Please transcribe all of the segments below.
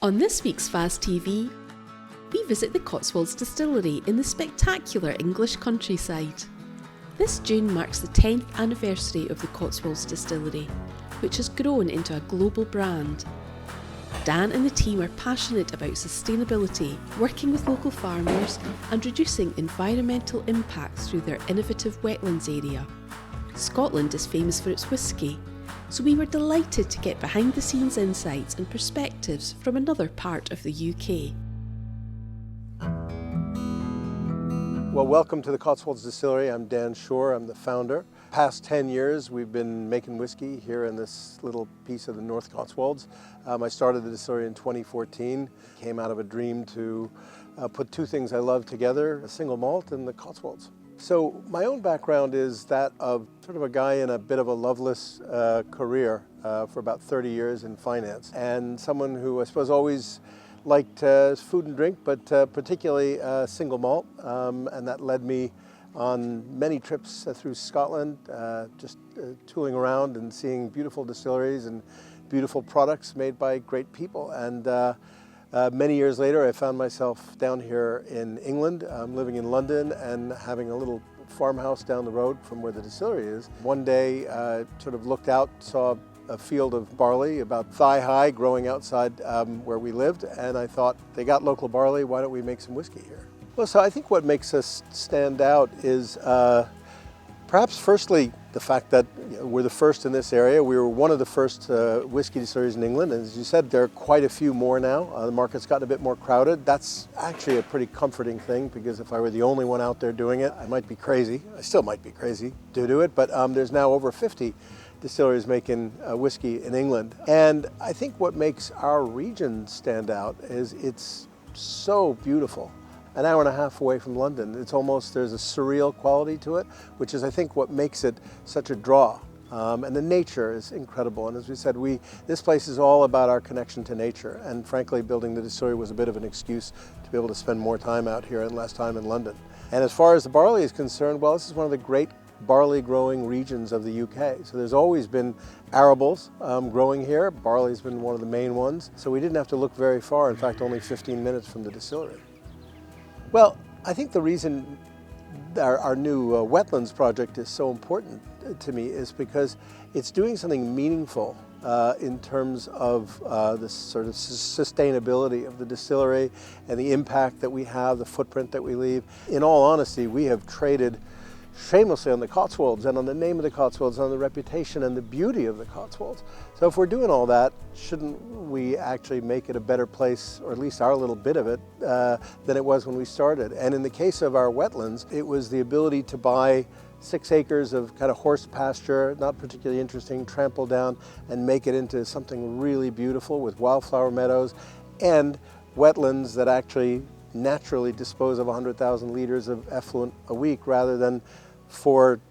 On this week's FAS TV, we visit the Cotswolds Distillery in the spectacular English countryside. This June marks the 10th anniversary of the Cotswolds Distillery, which has grown into a global brand. Dan and the team are passionate about sustainability, working with local farmers and reducing environmental impacts through their innovative wetlands area. Scotland is famous for its whisky, so we were delighted to get behind the scenes insights and perspectives from another part of the UK. Well, welcome to the Cotswolds Distillery. I'm Dan Shore, I'm the founder. Past 10 years we've been making whiskey here in this little piece of the North Cotswolds. I started the distillery in 2014, came out of a dream to put two things I love together, a single malt and the Cotswolds. So my own background is that of sort of a guy in a bit of a loveless career for about 30 years in finance, and someone who I suppose always liked food and drink, but particularly single malt, and that led me on many trips through Scotland, just tooling around and seeing beautiful distilleries and beautiful products made by great people. And many years later, I found myself down here in England, living in London and having a little farmhouse down the road from where the distillery is. One day, sort of looked out, saw a field of barley about thigh high growing outside where we lived, and I thought, they got local barley, why don't we make some whiskey here? Well, so I think what makes us stand out is perhaps firstly the fact that we're the first in this area. We were one of the first whiskey distilleries in England, and as you said, there are quite a few more now. The market's gotten a bit more crowded. That's actually a pretty comforting thing, because if I were the only one out there doing it, I might be crazy. I still might be crazy to do it, but there's now over 50 distilleries making whiskey in England. And I think what makes our region stand out is it's so beautiful. An hour and a half away from London. It's almost, there's a surreal quality to it, which is I think what makes it such a draw. And the nature is incredible. And as we said, this place is all about our connection to nature. And frankly, building the distillery was a bit of an excuse to be able to spend more time out here and less time in London. And as far as the barley is concerned, well, this is one of the great barley growing regions of the UK. So there's always been arables growing here. Barley's been one of the main ones. So we didn't have to look very far. In fact, only 15 minutes from the distillery. Well, I think the reason our new wetlands project is so important to me is because it's doing something meaningful in terms of the sort of sustainability of the distillery and the impact that we have, the footprint that we leave. In all honesty, we have traded shamelessly on the Cotswolds and on the name of the Cotswolds, on the reputation and the beauty of the Cotswolds. So if we're doing all that, shouldn't we actually make it a better place, or at least our little bit of it, than it was when we started? And in the case of our wetlands, it was the ability to buy 6 acres of kind of horse pasture, not particularly interesting, trample down and make it into something really beautiful with wildflower meadows and wetlands that actually naturally dispose of 100,000 liters of effluent a week, rather than 4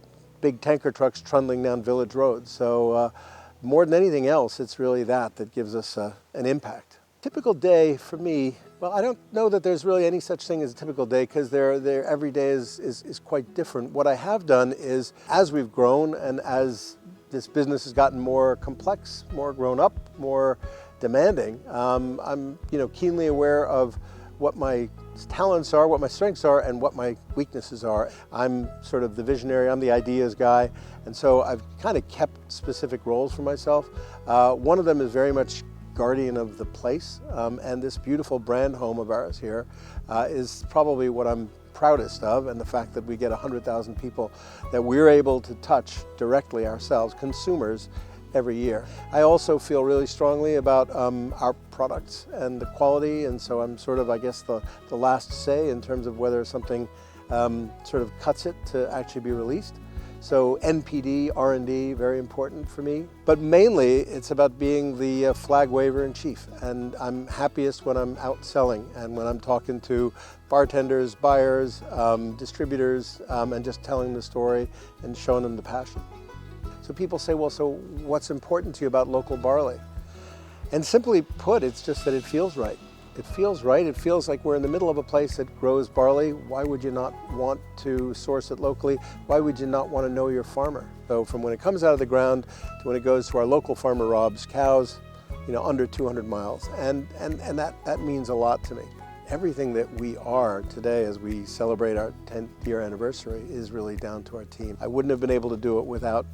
big tanker trucks trundling down village roads. So more than anything else, it's really that gives us an impact. Typical day for me, well, I don't know that there's really any such thing as a typical day, because every day is quite different. What I have done is, as we've grown and as this business has gotten more complex, more grown up, more demanding, I'm keenly aware of what my talents are, what my strengths are, and what my weaknesses are. I'm sort of the visionary, I'm the ideas guy, and so I've kind of kept specific roles for myself. One of them is very much guardian of the place, and this beautiful brand home of ours here is probably what I'm proudest of, and the fact that we get 100,000 people that we're able to touch directly ourselves, consumers, every year. I also feel really strongly about our products and the quality, and so I'm sort of, I guess, the last say in terms of whether something sort of cuts it to actually be released. So NPD, R&D, very important for me. But mainly it's about being the flag waver in chief, and I'm happiest when I'm out selling and when I'm talking to bartenders, buyers, distributors, and just telling the story and showing them the passion. So people say, well, so what's important to you about local barley? And simply put, it's just that it feels right. It feels right. It feels like we're in the middle of a place that grows barley. Why would you not want to source it locally? Why would you not want to know your farmer? So from when it comes out of the ground to when it goes to our local farmer Rob's cows, under 200 miles, and that means a lot to me. Everything that we are today as we celebrate our 10th year anniversary is really down to our team. I wouldn't have been able to do it without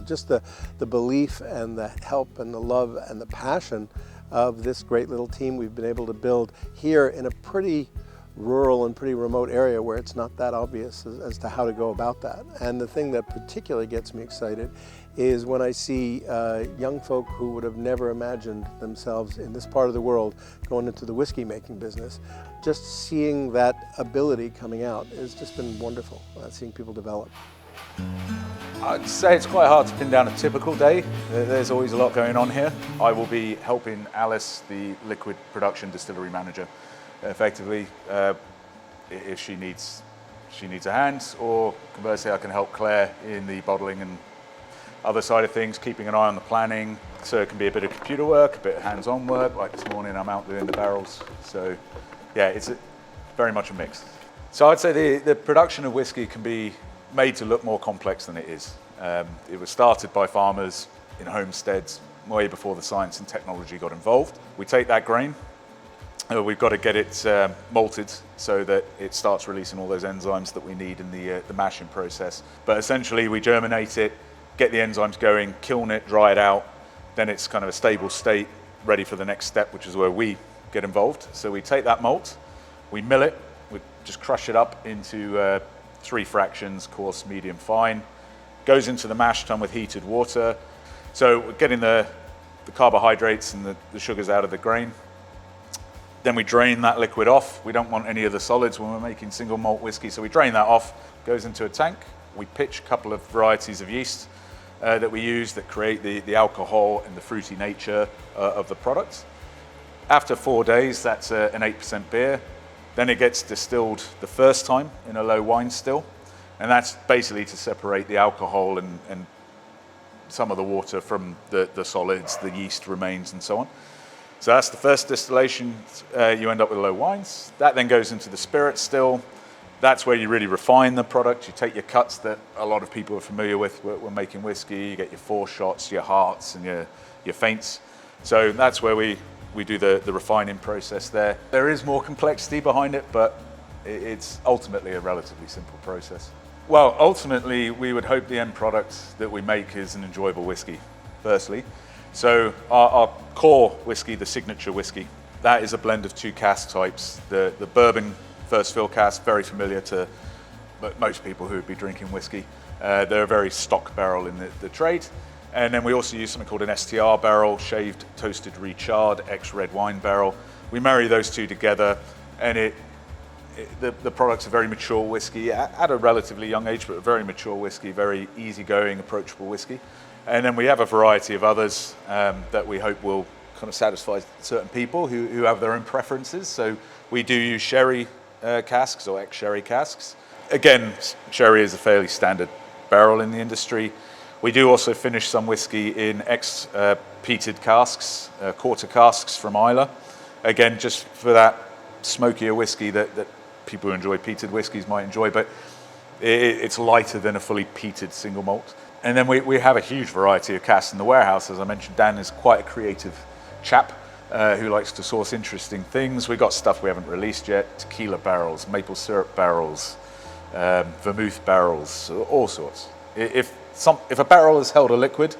just the belief and the help and the love and the passion of this great little team we've been able to build here in a pretty rural and pretty remote area where it's not that obvious as to how to go about that. And the thing that particularly gets me excited is when I see young folk who would have never imagined themselves in this part of the world going into the whiskey making business. Just seeing that ability coming out has just been wonderful, seeing people develop. I'd say it's quite hard to pin down a typical day. There's always a lot going on here. I will be helping Alice, the liquid production distillery manager, effectively if she needs a hand, or conversely I can help Claire in the bottling and other side of things, keeping an eye on the planning. So it can be a bit of computer work, a bit of hands-on work. Like this morning I'm out doing the barrels. So yeah, it's very much a mix. So I'd say the production of whiskey can be made to look more complex than it is. It was started by farmers in homesteads way before the science and technology got involved. We take that grain, we've got to get it malted so that it starts releasing all those enzymes that we need in the mashing process. But essentially we germinate it, get the enzymes going, kiln it, dry it out, then it's kind of a stable state, ready for the next step, which is where we get involved. So we take that malt, we mill it, we just crush it up into 3 fractions, coarse, medium, fine. Goes into the mash tun with heated water. So we're getting the carbohydrates and the sugars out of the grain. Then we drain that liquid off. We don't want any of the solids when we're making single malt whiskey, so we drain that off, goes into a tank. We pitch a couple of varieties of yeast that we use that create the alcohol and the fruity nature of the product. After 4 days, that's an 8% beer. Then it gets distilled the first time in a low wine still. And that's basically to separate the alcohol and some of the water from the solids, the yeast remains and so on. So that's the first distillation. You end up with low wines. That then goes into the spirit still. That's where you really refine the product. You take your cuts that a lot of people are familiar with when making whiskey. You get your 4 shots, your hearts, and your feints. So that's where we do the refining process there. There is more complexity behind it, but it's ultimately a relatively simple process. Well, ultimately, we would hope the end product that we make is an enjoyable whiskey, firstly. So our core whiskey, the signature whiskey, that is a blend of 2 cask types. The bourbon first fill cask, very familiar to most people who would be drinking whiskey. They're a very stock barrel in the trade. And then we also use something called an STR barrel, shaved, toasted, recharred, ex-red wine barrel. We marry those 2 together, and the product's a very mature whiskey at a relatively young age, but a very mature whiskey, very easygoing, approachable whiskey. And then we have a variety of others that we hope will kind of satisfy certain people who have their own preferences. So we do use sherry casks or ex-sherry casks. Again, sherry is a fairly standard barrel in the industry. We do also finish some whiskey in ex-peated casks, quarter casks from Islay. Again, just for that smokier whiskey that people who enjoy peated whiskies might enjoy, but it's lighter than a fully peated single malt. And then we have a huge variety of casks in the warehouse. As I mentioned, Dan is quite a creative chap who likes to source interesting things. We've got stuff we haven't released yet, tequila barrels, maple syrup barrels, vermouth barrels, all sorts. If a barrel has held a liquid,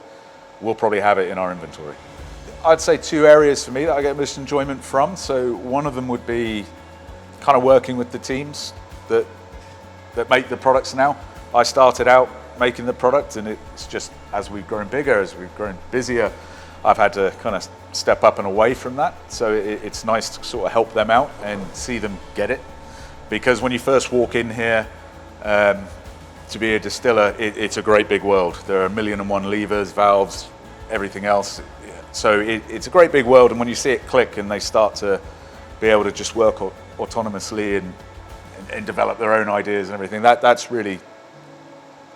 we'll probably have it in our inventory. I'd say 2 areas for me that I get most enjoyment from. So one of them would be kind of working with the teams that make the products now. I started out making the product, and it's just as we've grown bigger, as we've grown busier, I've had to kind of step up and away from that. So it's nice to sort of help them out and see them get it. Because when you first walk in here to be a distiller, it's a great big world. There are 1,000,001 levers, valves, everything else. So it's a great big world, and when you see it click and they start to be able to just work autonomously and develop their own ideas and everything, that's really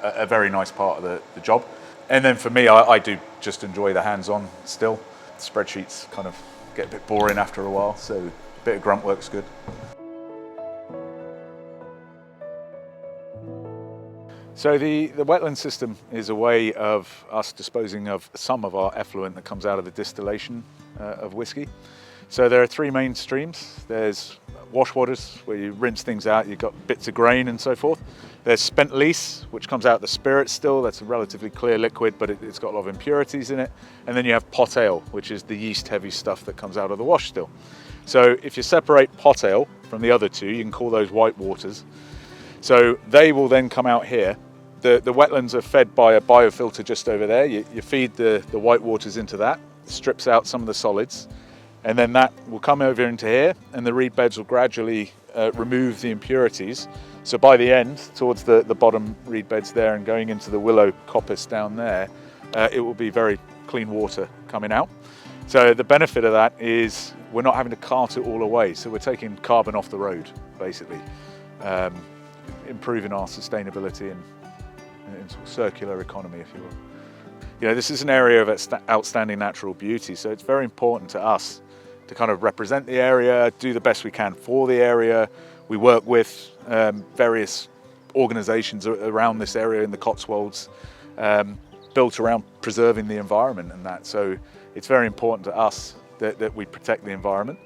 a very nice part of the job. And then for me, I do just enjoy the hands-on still. Spreadsheets kind of get a bit boring after a while, so a bit of grunt work's good. So the wetland system is a way of us disposing of some of our effluent that comes out of the distillation of whisky. So there are three main streams. There's wash waters, where you rinse things out, you've got bits of grain and so forth. There's spent lees, which comes out of the spirit still. That's a relatively clear liquid, but it's got a lot of impurities in it. And then you have pot ale, which is the yeast heavy stuff that comes out of the wash still. So if you separate pot ale from the other two, you can call those white waters. So they will then come out here. The wetlands are fed by a biofilter just over there. You feed the white waters into that, strips out some of the solids, and then that will come over into here, and the reed beds will gradually remove the impurities. So by the end, towards the bottom reed beds there and going into the willow coppice down there, it will be very clean water coming out. So the benefit of that is we're not having to cart it all away. So we're taking carbon off the road, basically, improving our sustainability and sort of circular economy, if you will. You know, this is an area of outstanding natural beauty, so it's very important to us to kind of represent the area, do the best we can for the area. We work with various organisations around this area in the Cotswolds, built around preserving the environment and that. So it's very important to us that we protect the environment.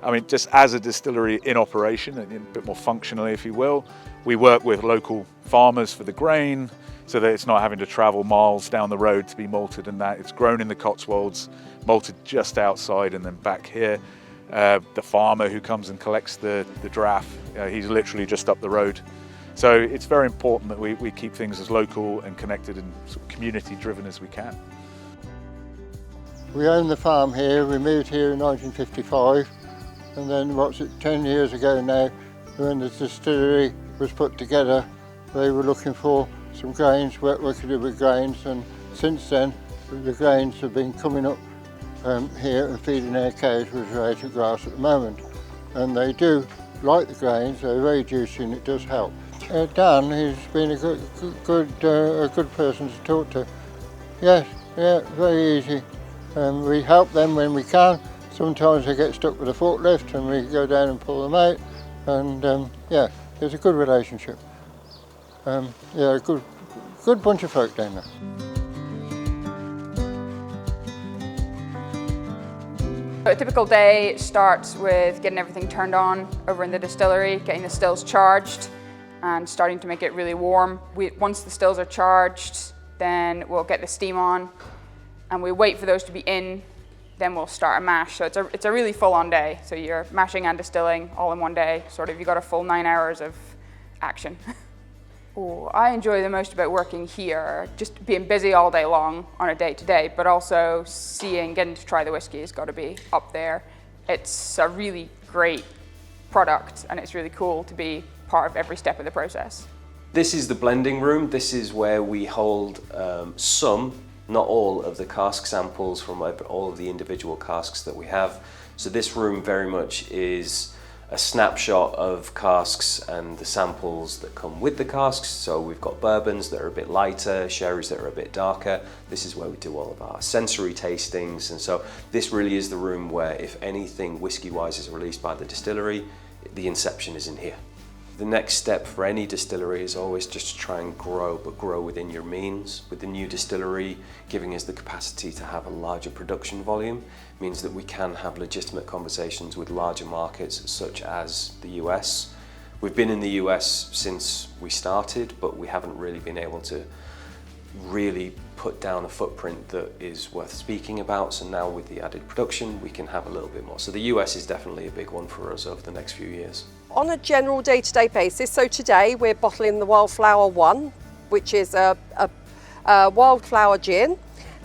I mean, just as a distillery in operation, a bit more functionally, if you will, we work with local farmers for the grain, so that it's not having to travel miles down the road to be malted and that. It's grown in the Cotswolds, malted just outside and then back here. The farmer who comes and collects the draff, he's literally just up the road. So it's very important that we keep things as local and connected and sort of community driven as we can. We own the farm here. We moved here in 1955, and then 10 years ago now, when the distillery was put together, they were looking for some grains, what we could do with grains, and since then the grains have been coming up here and feeding our cows with raised grass at the moment. And they do like the grains, they're very juicy and it does help. Dan, he's been a good person to talk to. Yes, yeah, very easy. We help them when we can. Sometimes they get stuck with a forklift and we go down and pull them out. And yeah, there's a good relationship. Yeah, a good bunch of folk down there. A typical day starts with getting everything turned on over in the distillery, getting the stills charged and starting to make it really warm. Once the stills are charged, then we'll get the steam on and we wait for those to be in, then we'll start a mash. So it's a really full-on day. So you're mashing and distilling all in one day, sort of. You got a full 9 hours of action. Ooh, I enjoy the most about working here, just being busy all day long on a day-to-day, but also getting to try the whiskey has got to be up there. It's a really great product and it's really cool to be part of every step of the process. This is the blending room. This is where we hold some, not all, of the cask samples from all of the individual casks that we have. So this room very much is a snapshot of casks and the samples that come with the casks. So we've got bourbons that are a bit lighter, sherries that are a bit darker. This is where we do all of our sensory tastings. And so this really is the room where, if anything whiskey-wise is released by the distillery, the inception is in here. The next step for any distillery is always just to try and grow, but grow within your means. With the new distillery giving us the capacity to have a larger production volume means that we can have legitimate conversations with larger markets such as the US. We've been in the US since we started, but we haven't really been able to really put down a footprint that is worth speaking about. So now with the added production, we can have a little bit more. So the US is definitely a big one for us over the next few years. On a general day-to-day basis, so today we're bottling the Wildflower 1, which is a wildflower gin,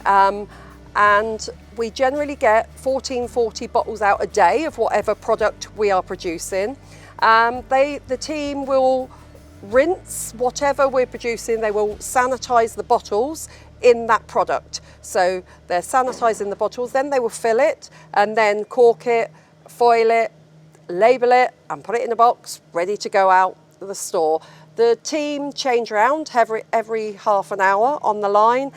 and we generally get 1440 bottles out a day of whatever product we are producing. The team will rinse whatever we're producing, they will sanitize the bottles in that product. So they're sanitizing the bottles, then they will fill it and then cork it, foil it, label it and put it in a box ready to go out the store. The team change around every half an hour on the line,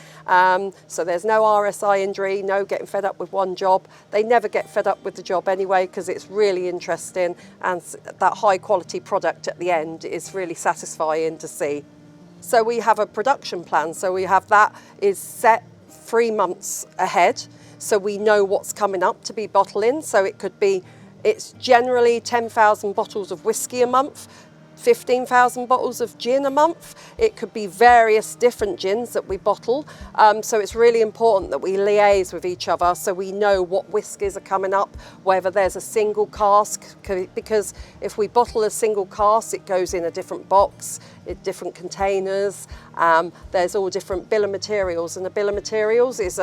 so there's no RSI injury, no getting fed up with one job. They never get fed up with the job anyway because it's really interesting and that high quality product at the end is really satisfying to see. So we have a production plan. So we have that is set 3 months ahead. So we know what's coming up to be bottling. So it could be, it's generally 10,000 bottles of whisky a month, 15,000 bottles of gin a month. It could be various different gins that we bottle. So it's really important that we liaise with each other so we know what whiskies are coming up, whether there's a single cask, because if we bottle a single cask, it goes in a different box, in different containers. There's all different bill of materials, and the bill of materials is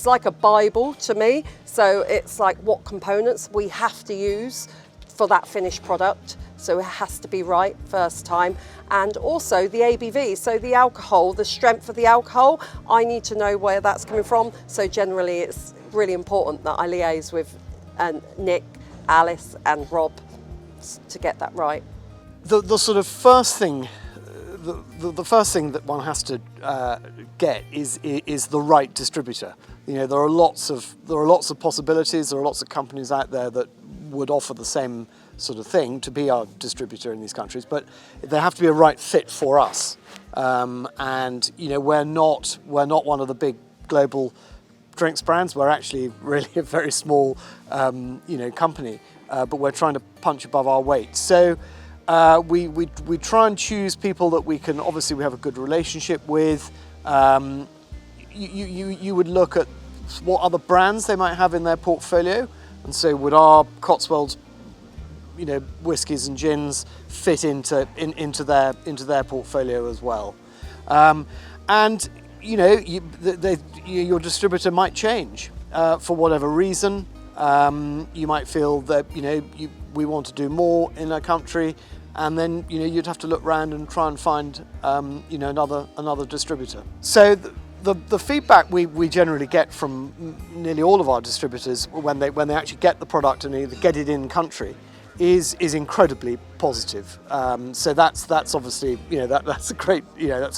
like a Bible to me. So it's like what components we have to use for that finished product. So it has to be right first time. And also the ABV, so the alcohol, the strength of the alcohol, I need to know where that's coming from. So generally it's really important that I liaise with Nick, Alice and Rob to get that right. The sort of first thing, the first thing that one has to get is the right distributor. You know, there are lots of possibilities. There are lots of companies out there that would offer the same sort of thing to be our distributor in these countries, but they have to be a right fit for us. And you know, we're not one of the big global drinks brands. We're actually really a very small, you know, company, but we're trying to punch above our weight. So we try and choose people that we can obviously we have a good relationship with. You would look at what other brands they might have in their portfolio, and so would our Cotswolds, you know, whiskies and gins fit into their portfolio as well. And you know, your distributor might change for whatever reason. You might feel that, you know, we want to do more in a country, and then, you know, you'd have to look around and try and find you know, another distributor. So the feedback we generally get from nearly all of our distributors when they actually get the product and either get it in country is incredibly positive. So that's obviously, you know, that's a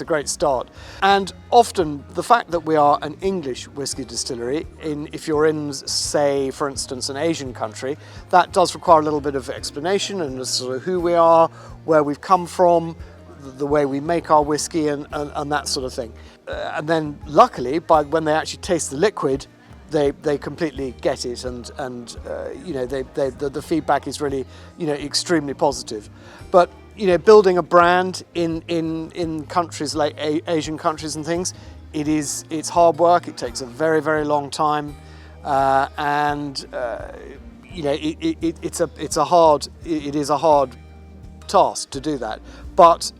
great start. And often the fact that we are an English whisky distillery, if you're in, say, for instance, an Asian country, that does require a little bit of explanation and sort of who we are, where we've come from, the way we make our whisky and that sort of thing. And then luckily, when they actually taste the liquid, they completely get it, and you know, the feedback is really, you know, extremely positive. But you know, building a brand in countries like Asian countries and things, it's hard work. It takes a very, very long time, and you know, it is a hard task to do that. But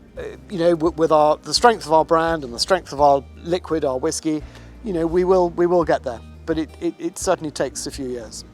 you know, with the strength of our brand and the strength of our liquid, our whiskey, you know, we will get there. But it certainly takes a few years.